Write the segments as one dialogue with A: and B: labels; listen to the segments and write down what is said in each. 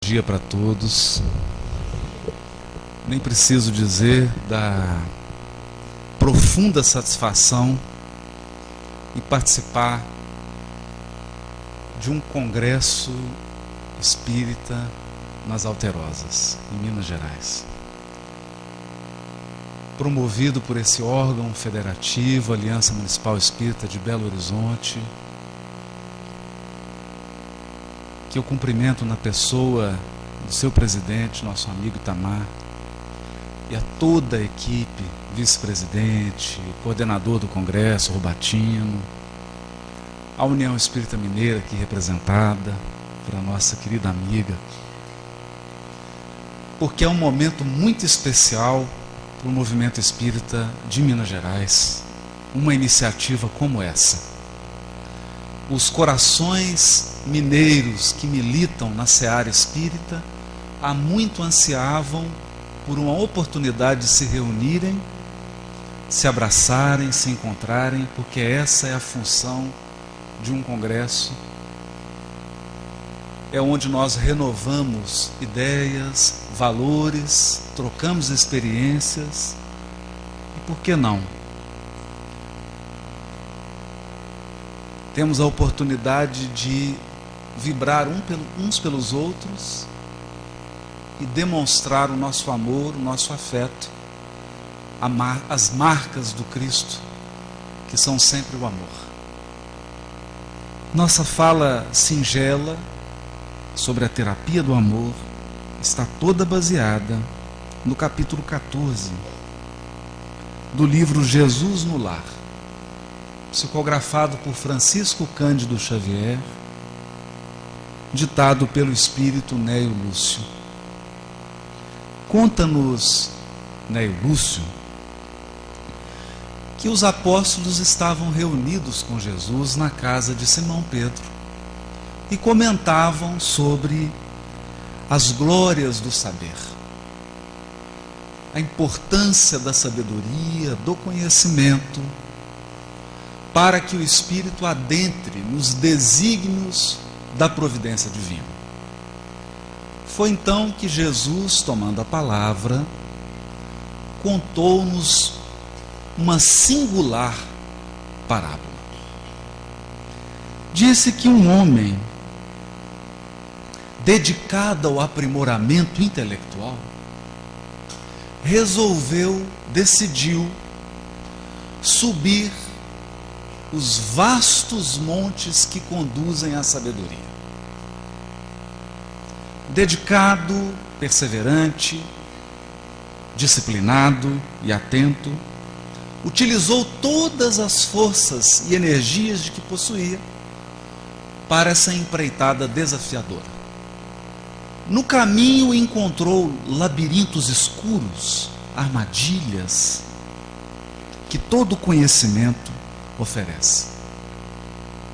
A: dia para todos. Nem preciso dizer da profunda satisfação em participar de um congresso espírita nas Alterosas, em Minas Gerais. Promovido por esse órgão federativo, Aliança Municipal Espírita de Belo Horizonte, que eu cumprimento na pessoa do seu presidente, nosso amigo Itamar, e a toda a equipe, vice-presidente, coordenador do Congresso, Robatino, a União Espírita Mineira aqui representada, pela nossa querida amiga, porque é um momento muito especial para o movimento espírita de Minas Gerais, uma iniciativa como essa. Os corações mineiros que militam na seara espírita há muito ansiavam por uma oportunidade de se reunirem, se abraçarem, se encontrarem, porque essa é a função de um congresso. É onde nós renovamos ideias, valores, trocamos experiências e, por que não, temos a oportunidade de vibrar uns pelos outros e demonstrar o nosso amor, o nosso afeto, as marcas do Cristo, que são sempre o amor. Nossa fala singela sobre a terapia do amor está toda baseada no capítulo 14 do livro Jesus no Lar, psicografado por Francisco Cândido Xavier, ditado pelo espírito Néio Lúcio. Conta-nos Néio Lúcio que os apóstolos estavam reunidos com Jesus na casa de Simão Pedro e comentavam sobre as glórias do saber, a importância da sabedoria, do conhecimento, para que o Espírito adentre nos desígnios da providência divina. Foi então que Jesus, tomando a palavra, contou-nos uma singular parábola. Disse que um homem dedicado ao aprimoramento intelectual decidiu subir os vastos montes que conduzem à sabedoria. Dedicado, perseverante, disciplinado e atento, utilizou todas as forças e energias de que possuía para essa empreitada desafiadora. No caminho encontrou labirintos escuros, armadilhas que todo conhecimento oferece.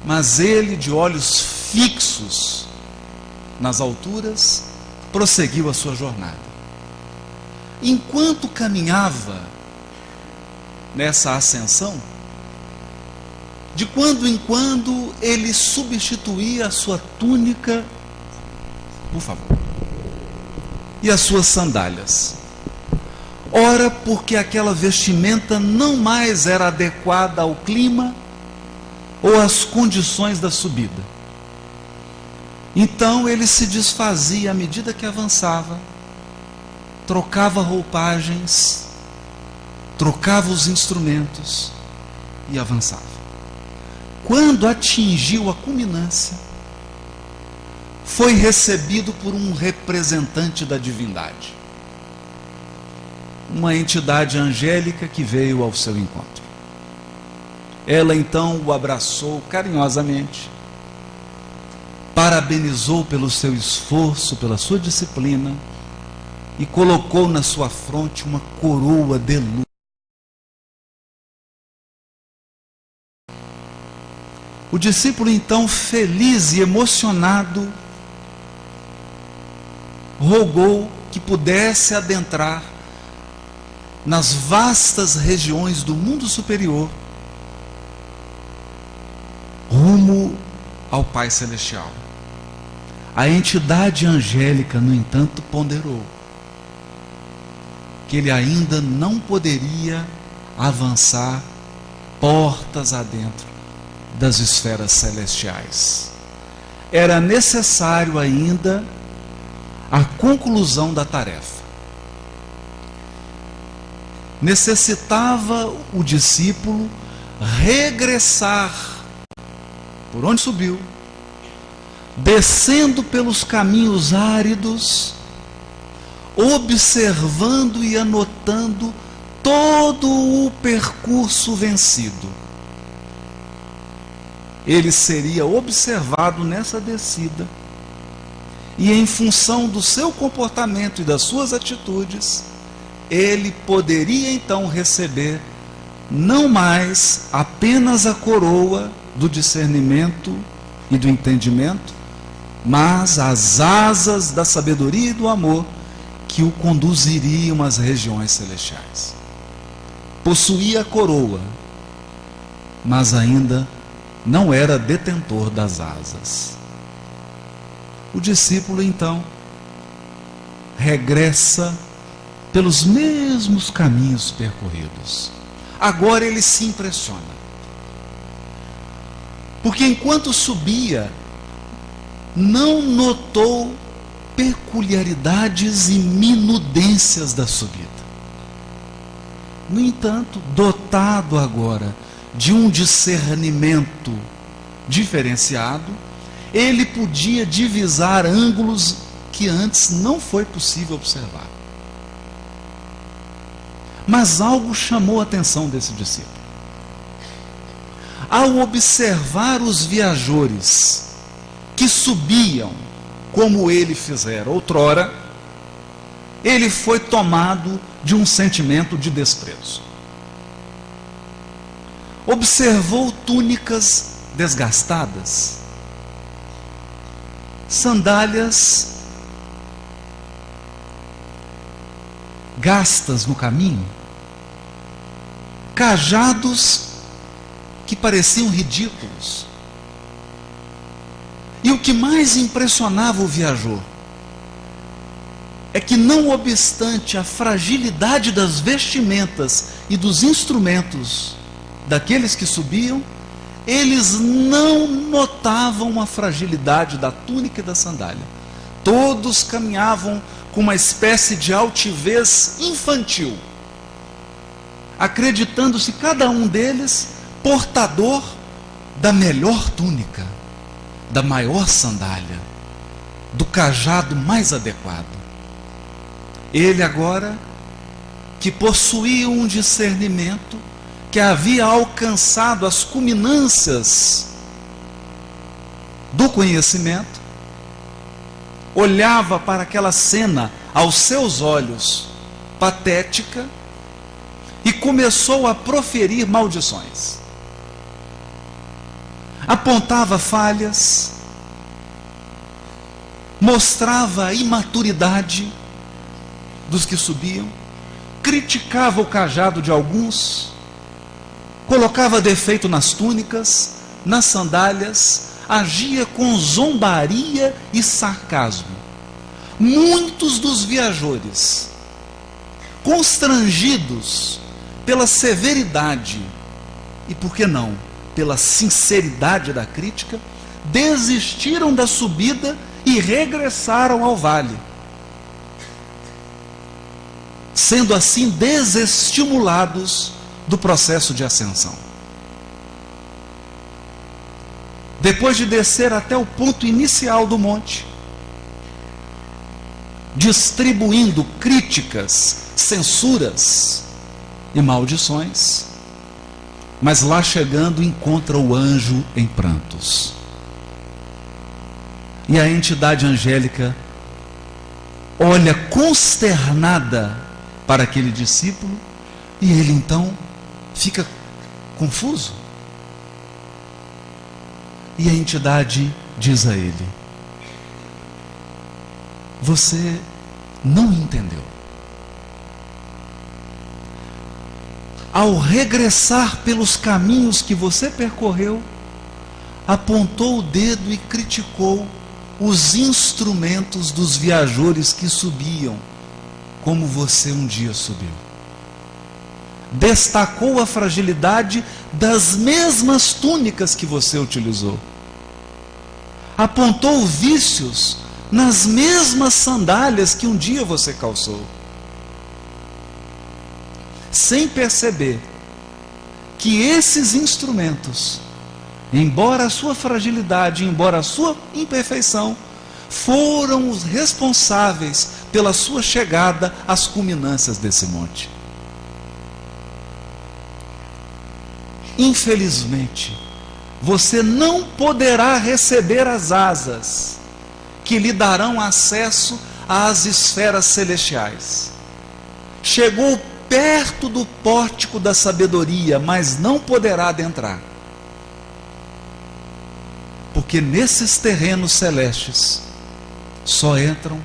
A: Mas ele, de olhos fixos nas alturas, prosseguiu a sua jornada. Enquanto caminhava nessa ascensão, de quando em quando ele substituía a sua túnica, por favor, e as suas sandálias. Ora, porque aquela vestimenta não mais era adequada ao clima ou às condições da subida. Então ele se desfazia à medida que avançava, trocava roupagens, trocava os instrumentos e avançava. Quando atingiu a culminância, foi recebido por um representante da divindade, uma entidade angélica que veio ao seu encontro. Ela então o abraçou carinhosamente, parabenizou pelo seu esforço, pela sua disciplina e colocou na sua fronte uma coroa de luz. O discípulo então, feliz e emocionado, rogou que pudesse adentrar nas vastas regiões do mundo superior, rumo ao Pai Celestial. A entidade angélica, no entanto, ponderou que ele ainda não poderia avançar portas adentro das esferas celestiais. Era necessário ainda a conclusão da tarefa. Necessitava o discípulo regressar por onde subiu, descendo pelos caminhos áridos, observando e anotando todo o percurso vencido. Ele seria observado nessa descida, e em função do seu comportamento e das suas atitudes, ele poderia então receber não mais apenas a coroa do discernimento e do entendimento, mas as asas da sabedoria e do amor que o conduziriam às regiões celestiais. Possuía a coroa, mas ainda não era detentor das asas. O discípulo então regressa pelos mesmos caminhos percorridos. Agora ele se impressiona, porque enquanto subia, não notou peculiaridades e minudências da subida. No entanto, dotado agora de um discernimento diferenciado, ele podia divisar ângulos que antes não foi possível observar. Mas algo chamou a atenção desse discípulo. Ao observar os viajores que subiam como ele fizera outrora, ele foi tomado de um sentimento de desprezo. Observou túnicas desgastadas, sandálias gastas no caminho, cajados que pareciam ridículos. E o que mais impressionava o viajor é que, não obstante a fragilidade das vestimentas e dos instrumentos daqueles que subiam, eles não notavam a fragilidade da túnica e da sandália. Todos caminhavam com uma espécie de altivez infantil, acreditando-se cada um deles portador da melhor túnica, da maior sandália, do cajado mais adequado. Ele agora, que possuía um discernimento, que havia alcançado as culminâncias do conhecimento, olhava para aquela cena aos seus olhos patética e começou a proferir maldições. Apontava falhas, mostrava a imaturidade dos que subiam, criticava o cajado de alguns, colocava defeito nas túnicas, nas sandálias, agia com zombaria e sarcasmo. Muitos dos viajores, constrangidos pela severidade e, por que não, pela sinceridade da crítica, desistiram da subida e regressaram ao vale, sendo assim desestimulados do processo de ascensão. Depois de descer até o ponto inicial do monte, distribuindo críticas, censuras e maldições, mas lá chegando encontra o anjo em prantos. E a entidade angélica olha consternada para aquele discípulo, e ele então fica confuso. E a entidade diz a ele: você não entendeu. Ao regressar pelos caminhos que você percorreu, apontou o dedo e criticou os instrumentos dos viajores que subiam, como você um dia subiu. Destacou a fragilidade das mesmas túnicas que você utilizou. Apontou vícios nas mesmas sandálias que um dia você calçou. Sem perceber que esses instrumentos, embora a sua fragilidade, embora a sua imperfeição, foram os responsáveis pela sua chegada às culminâncias desse monte. Infelizmente, você não poderá receber as asas que lhe darão acesso às esferas celestiais. Chegou perto do pórtico da sabedoria, mas não poderá adentrar. Porque nesses terrenos celestes só entram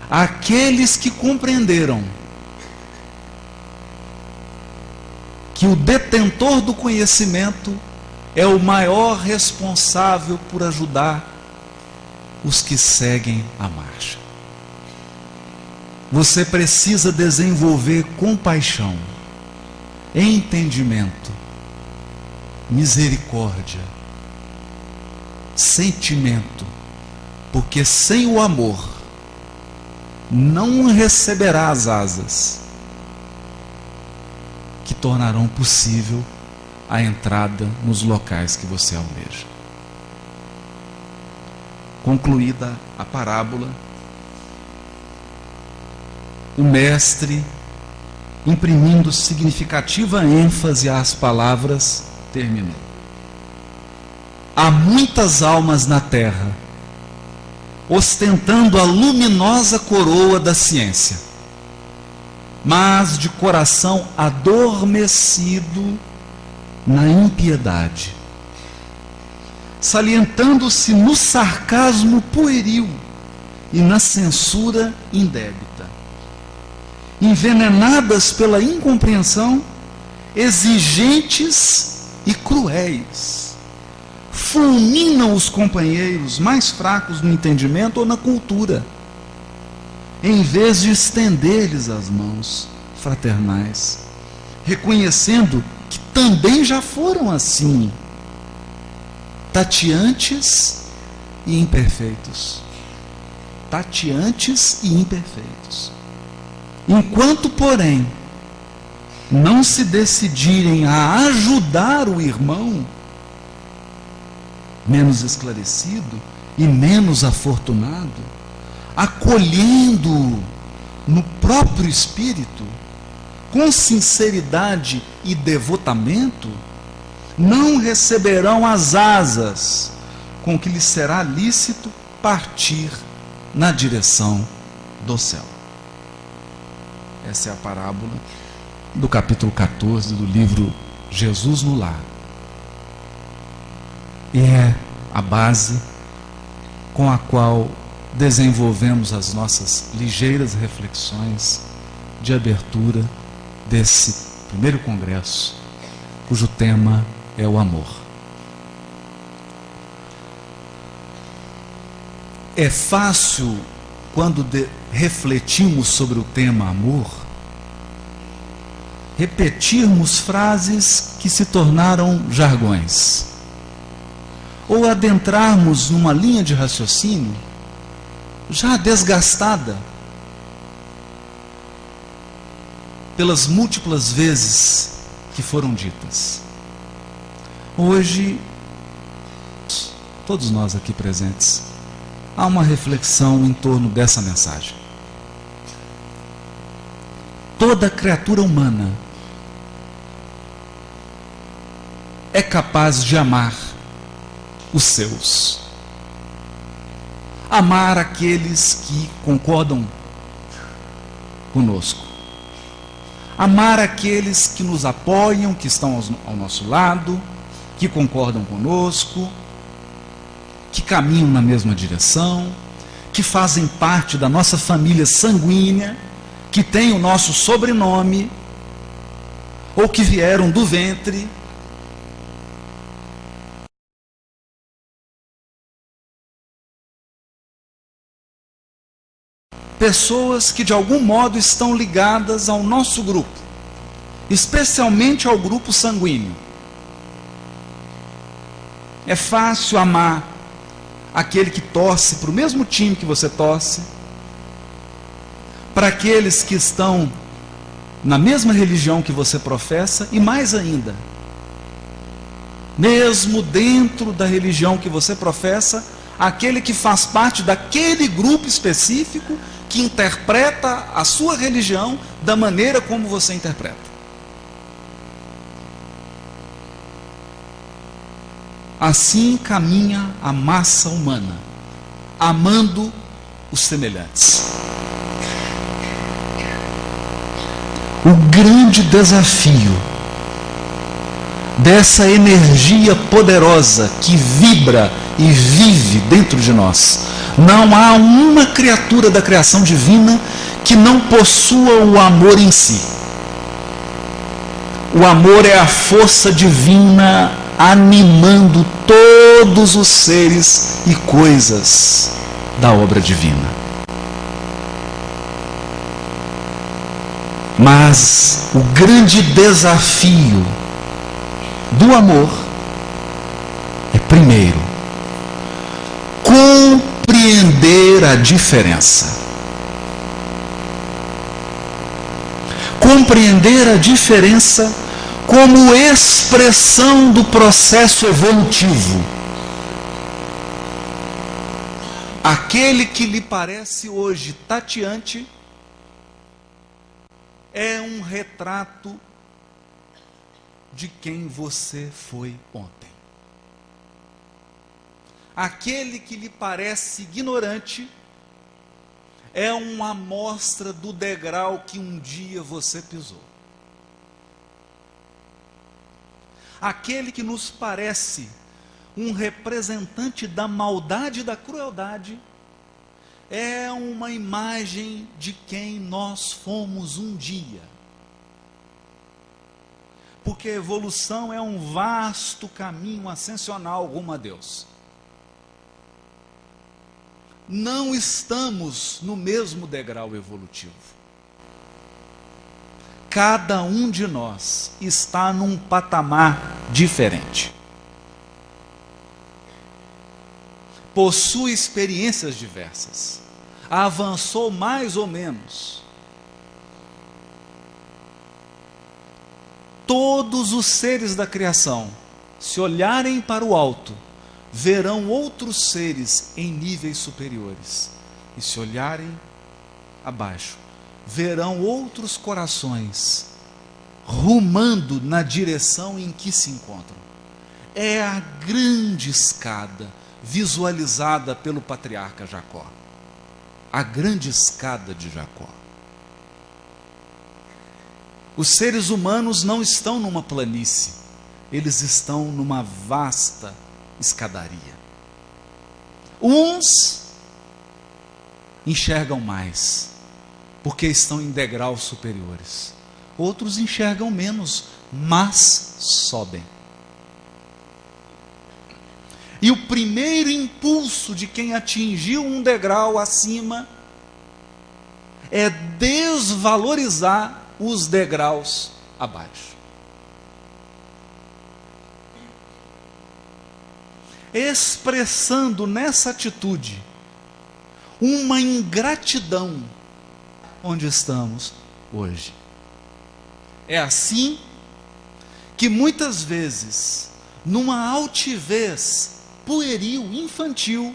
A: aqueles que compreenderam que o detentor do conhecimento é o maior responsável por ajudar os que seguem a marcha. Você precisa desenvolver compaixão, entendimento, misericórdia, sentimento, porque sem o amor não receberá as asas que tornarão possível a entrada nos locais que você almeja. Concluída a parábola, o mestre, imprimindo significativa ênfase às palavras, terminou. Há muitas almas na terra ostentando a luminosa coroa da ciência, mas de coração adormecido na impiedade, salientando-se no sarcasmo pueril e na censura indébita, envenenadas pela incompreensão, exigentes e cruéis, fulminam os companheiros mais fracos no entendimento ou na cultura, em vez de estender-lhes as mãos fraternais, reconhecendo que também já foram assim, tateantes e imperfeitos. Tateantes e imperfeitos. Enquanto, porém, não se decidirem a ajudar o irmão menos esclarecido e menos afortunado, acolhendo-o no próprio espírito, com sinceridade e devotamento, não receberão as asas com que lhes será lícito partir na direção do céu. Essa é a parábola do capítulo 14 do livro Jesus no Lar. E é a base com a qual desenvolvemos as nossas ligeiras reflexões de abertura desse primeiro congresso, cujo tema é o amor. É fácil, quando refletimos sobre o tema amor, repetirmos frases que se tornaram jargões, ou adentrarmos numa linha de raciocínio já desgastada pelas múltiplas vezes que foram ditas. Hoje, todos nós aqui presentes, há uma reflexão em torno dessa mensagem. Toda criatura humana é capaz de amar os seus. Amar aqueles que concordam conosco. Amar aqueles que nos apoiam, que estão ao nosso lado, que concordam conosco, que caminham na mesma direção, que fazem parte da nossa família sanguínea, que têm o nosso sobrenome, ou que vieram do ventre, pessoas que de algum modo estão ligadas ao nosso grupo, especialmente ao grupo sanguíneo. É fácil amar aquele que torce para o mesmo time que você torce, para aqueles que estão na mesma religião que você professa, e mais ainda, mesmo dentro da religião que você professa, aquele que faz parte daquele grupo específico que interpreta a sua religião da maneira como você interpreta. Assim caminha a massa humana, amando os semelhantes. O grande desafio dessa energia poderosa que vibra e vive dentro de nós. Não há uma criatura da criação divina que não possua o amor em si. O amor é a força divina animando todos os seres e coisas da obra divina. Mas o grande desafio do amor é, primeiro, compreender a diferença. Compreender a diferença como expressão do processo evolutivo. Aquele que lhe parece hoje tateante é um retrato de quem você foi ontem. Aquele que lhe parece ignorante é uma amostra do degrau que um dia você pisou. Aquele que nos parece um representante da maldade e da crueldade é uma imagem de quem nós fomos um dia. Porque a evolução é um vasto caminho ascensional rumo a Deus. Não estamos no mesmo degrau evolutivo. Cada um de nós está num patamar diferente. Possui experiências diversas. Avançou mais ou menos. Todos os seres da criação, se olharem para o alto, verão outros seres em níveis superiores. E se olharem abaixo, verão outros corações rumando na direção em que se encontram. É a grande escada visualizada pelo patriarca Jacó. A grande escada de Jacó. Os seres humanos não estão numa planície, eles estão numa vasta escadaria. Uns enxergam mais, porque estão em degraus superiores. Outros enxergam menos, mas sobem. E o primeiro impulso de quem atingiu um degrau acima é desvalorizar os degraus abaixo. Expressando nessa atitude uma ingratidão onde estamos hoje. É assim que muitas vezes, numa altivez pueril, infantil,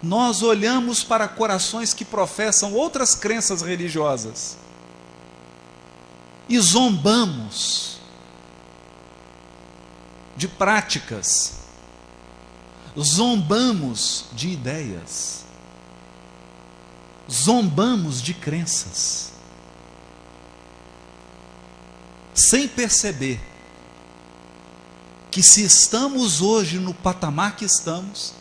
A: nós olhamos para corações que professam outras crenças religiosas e zombamos de práticas, zombamos de ideias, zombamos de crenças, sem perceber que se estamos hoje no patamar que estamos,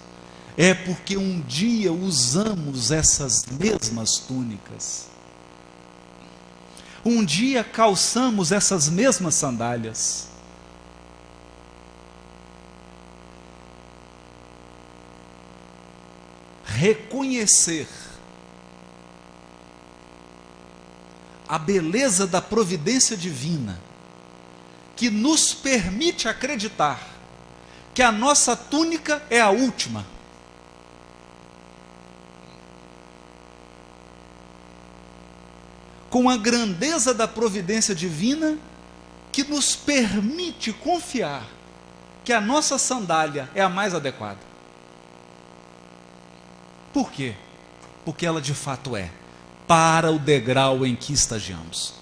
A: é porque um dia usamos essas mesmas túnicas. Um dia calçamos essas mesmas sandálias. Reconhecer a beleza da providência divina, que nos permite acreditar que a nossa túnica é a última. Com a grandeza da providência divina, que nos permite confiar que a nossa sandália é a mais adequada. Por quê? Porque ela de fato é, para o degrau em que estagiamos.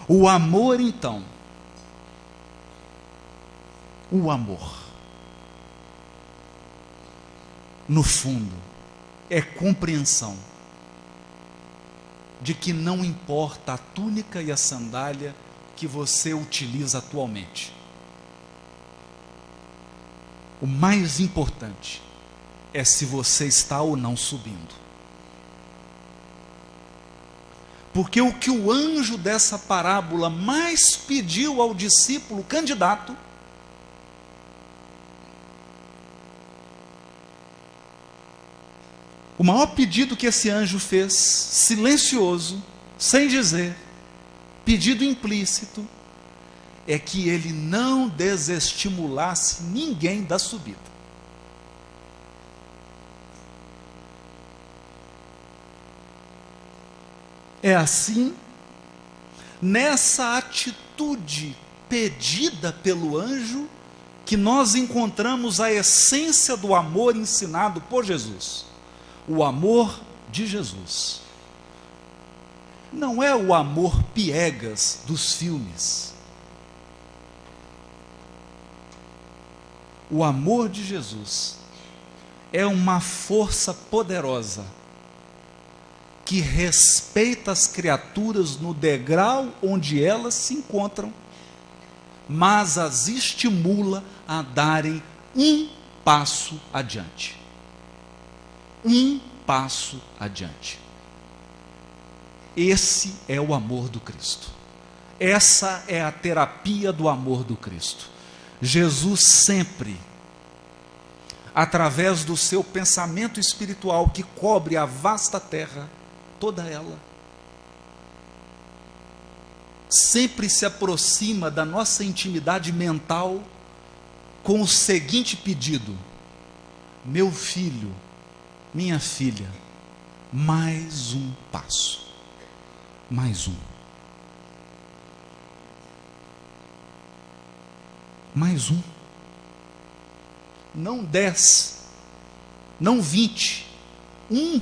A: O amor, então, o amor, no fundo, é compreensão de que não importa a túnica e a sandália que você utiliza atualmente. O mais importante é se você está ou não subindo. Porque o que o anjo dessa parábola mais pediu ao discípulo candidato o maior pedido que esse anjo fez, silencioso, sem dizer, pedido implícito, é que ele não desestimulasse ninguém da subida. É assim, nessa atitude pedida pelo anjo, que nós encontramos a essência do amor ensinado por Jesus. O amor de Jesus. Não é o amor piegas dos filmes. O amor de Jesus é uma força poderosa que respeita as criaturas no degrau onde elas se encontram, mas as estimula a darem um passo adiante. Um passo adiante. Esse é o amor do Cristo. Essa é a terapia do amor do Cristo. Jesus sempre, através do seu pensamento espiritual que cobre a vasta terra, toda ela, sempre se aproxima da nossa intimidade mental com o seguinte pedido: meu filho, minha filha, mais um passo, mais um, mais um, não 10, não 20, um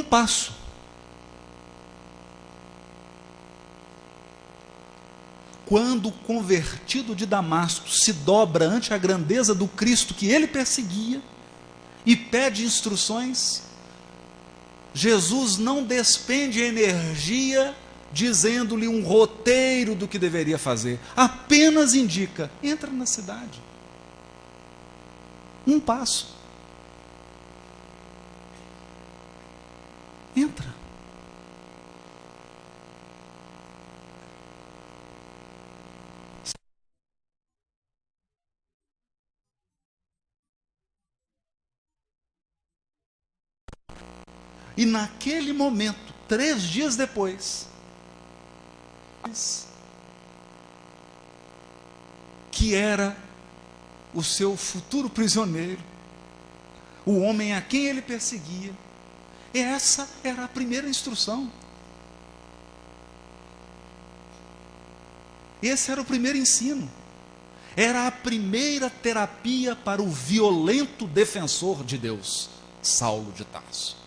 A: passo. Quando o convertido de Damasco se dobra ante a grandeza do Cristo que ele perseguia e pede instruções, Jesus não despende energia dizendo-lhe um roteiro do que deveria fazer, apenas indica: entra na cidade. Um passo. Entra. E naquele momento, 3 dias depois, que era o seu futuro prisioneiro, o homem a quem ele perseguia, essa era a primeira instrução. Esse era o primeiro ensino. Era a primeira terapia para o violento defensor de Deus, Saulo de Tarso.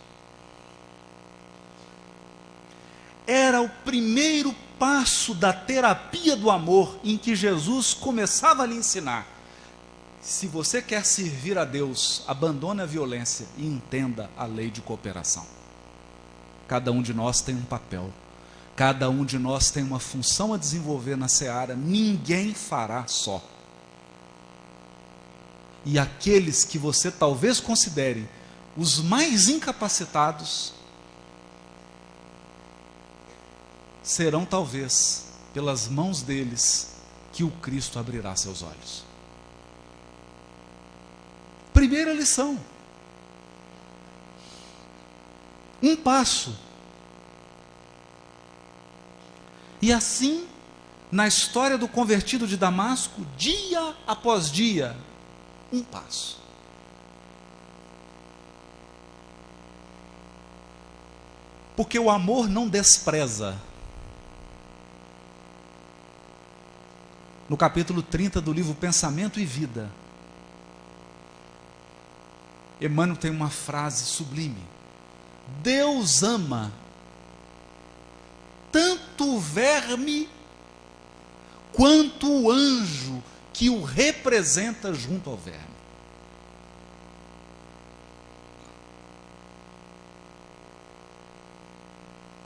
A: Era o primeiro passo da terapia do amor em que Jesus começava a lhe ensinar: se você quer servir a Deus, abandone a violência e entenda a lei de cooperação. Cada um de nós tem um papel, cada um de nós tem uma função a desenvolver na seara, ninguém fará só. E aqueles que você talvez considere os mais incapacitados, serão talvez pelas mãos deles que o Cristo abrirá seus olhos. Primeira lição. Um passo. E assim, na história do convertido de Damasco, dia após dia, um passo. Porque o amor não despreza. No capítulo 30 do livro Pensamento e Vida, Emmanuel tem uma frase sublime: Deus ama tanto o verme quanto o anjo que o representa junto ao verme.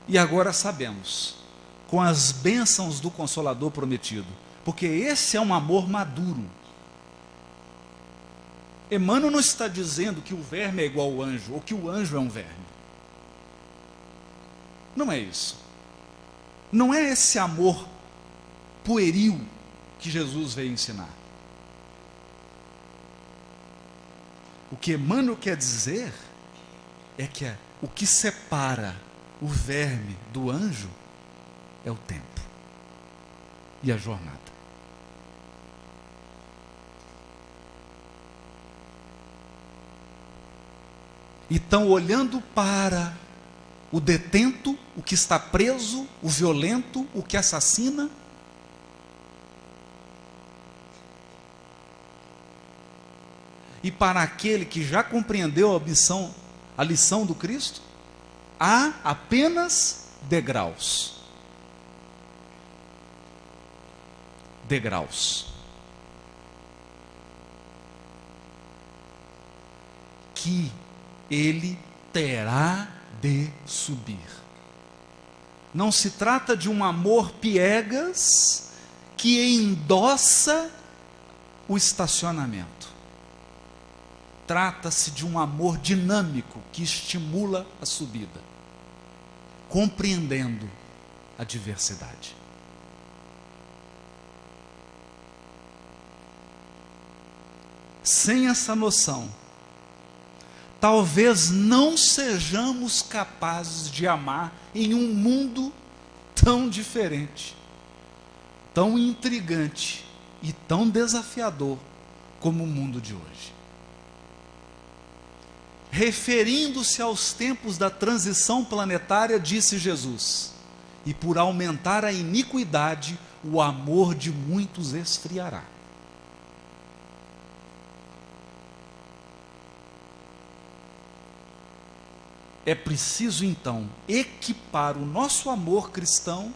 A: E agora sabemos, com as bênçãos do Consolador prometido, porque esse é um amor maduro. Emmanuel não está dizendo que o verme é igual ao anjo, ou que o anjo é um verme. Não é isso. Não é esse amor pueril que Jesus veio ensinar. O que Emmanuel quer dizer é que o que separa o verme do anjo é o tempo e a jornada. Então, olhando para o detento, o que está preso, o violento, o que assassina, e para aquele que já compreendeu a lição do Cristo, há apenas degraus. Degraus. Que ele terá de subir. Não se trata de um amor piegas que endossa o estacionamento. Trata-se de um amor dinâmico que estimula a subida, compreendendo a diversidade. Sem essa noção, talvez não sejamos capazes de amar em um mundo tão diferente, tão intrigante e tão desafiador como o mundo de hoje. Referindo-se aos tempos da transição planetária, disse Jesus: e por aumentar a iniquidade, o amor de muitos esfriará. É preciso então equipar o nosso amor cristão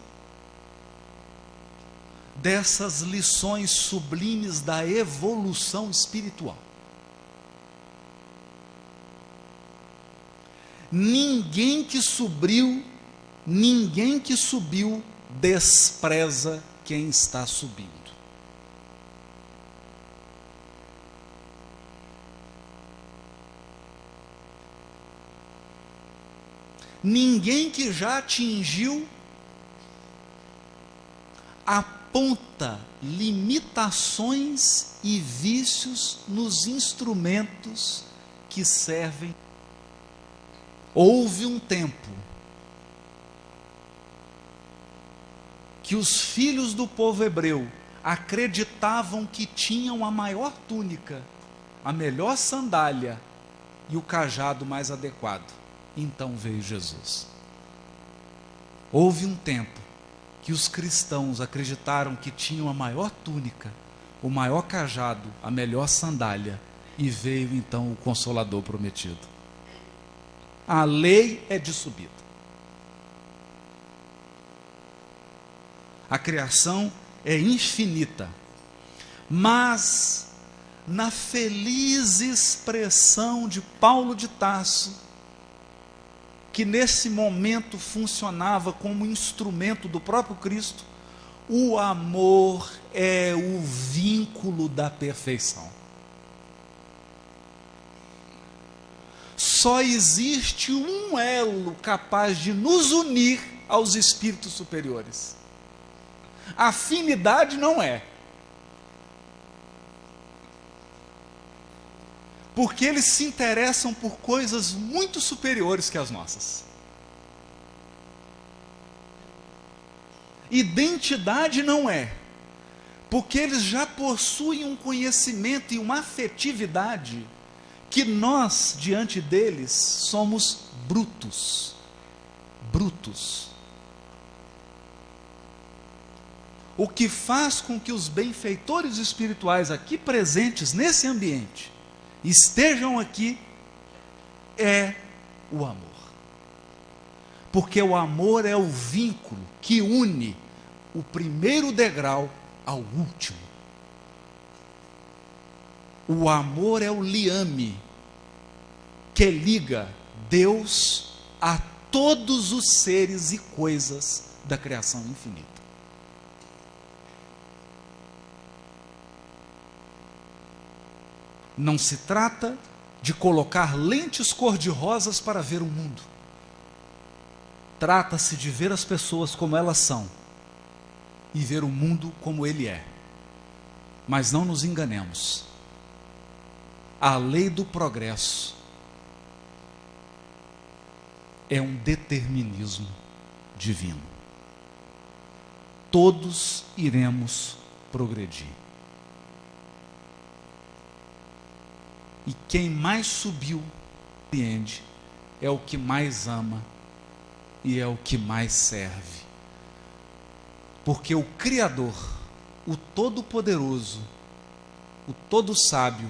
A: dessas lições sublimes da evolução espiritual. Ninguém que subiu despreza quem está subindo. Ninguém que já atingiu aponta limitações e vícios nos instrumentos que servem. Houve um tempo que os filhos do povo hebreu acreditavam que tinham a maior túnica, a melhor sandália e o cajado mais adequado. Então veio Jesus. Houve um tempo que os cristãos acreditaram que tinham a maior túnica, o maior cajado, a melhor sandália, e veio então o Consolador prometido. A lei é de subida. A criação é infinita, mas na feliz expressão de Paulo de Tarso, que nesse momento funcionava como instrumento do próprio Cristo, o amor é o vínculo da perfeição. Só existe um elo capaz de nos unir aos espíritos superiores. Afinidade não é. Porque eles se interessam por coisas muito superiores que as nossas. Identidade não é, porque eles já possuem um conhecimento e uma afetividade que nós, diante deles, somos brutos. Brutos. O que faz com que os benfeitores espirituais aqui presentes nesse ambiente estejam aqui é o amor. Porque o amor é o vínculo que une o primeiro degrau ao último. O amor é o liame que liga Deus a todos os seres e coisas da criação infinita. Não se trata de colocar lentes cor-de-rosas para ver o mundo. Trata-se de ver as pessoas como elas são e ver o mundo como ele é. Mas não nos enganemos. A lei do progresso é um determinismo divino. Todos iremos progredir. E quem mais subiu, compreende, é o que mais ama e é o que mais serve. Porque o Criador, o Todo-Poderoso, o Todo-Sábio,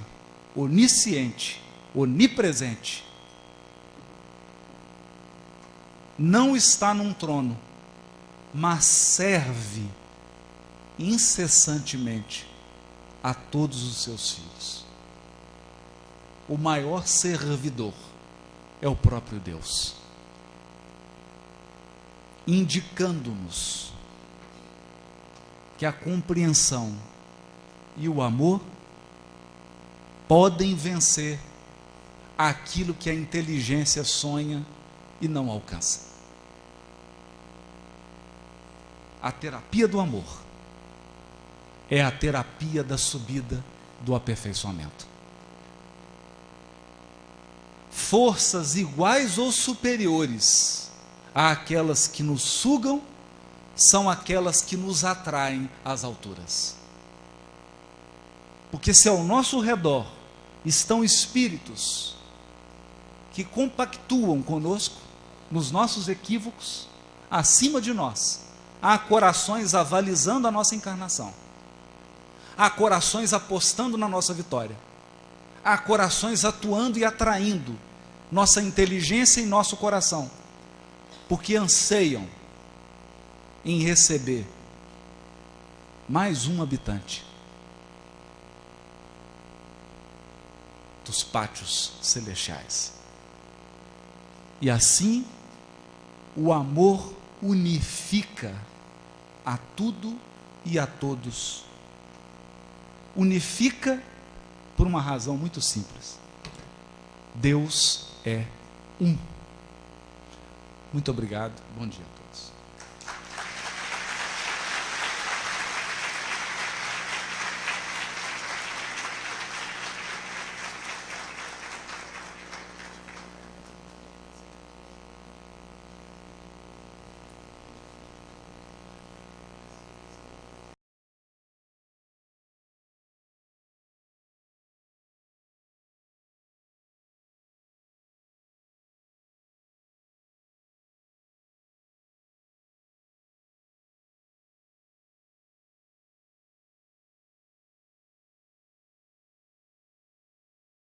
A: onisciente, onipresente, não está num trono, mas serve incessantemente a todos os seus filhos. O maior servidor é o próprio Deus, indicando-nos que a compreensão e o amor podem vencer aquilo que a inteligência sonha e não alcança. A terapia do amor é a terapia da subida do aperfeiçoamento. Forças iguais ou superiores àquelas que nos sugam são aquelas que nos atraem às alturas. Porque se ao nosso redor estão espíritos que compactuam conosco nos nossos equívocos, acima de nós há corações avalizando a nossa encarnação, há corações apostando na nossa vitória, há corações atuando e atraindo nossa inteligência e nosso coração, porque anseiam em receber mais um habitante dos pátios celestiais. E assim, o amor unifica a tudo e a todos. Unifica por uma razão muito simples. Deus é um. Muito obrigado, bom dia.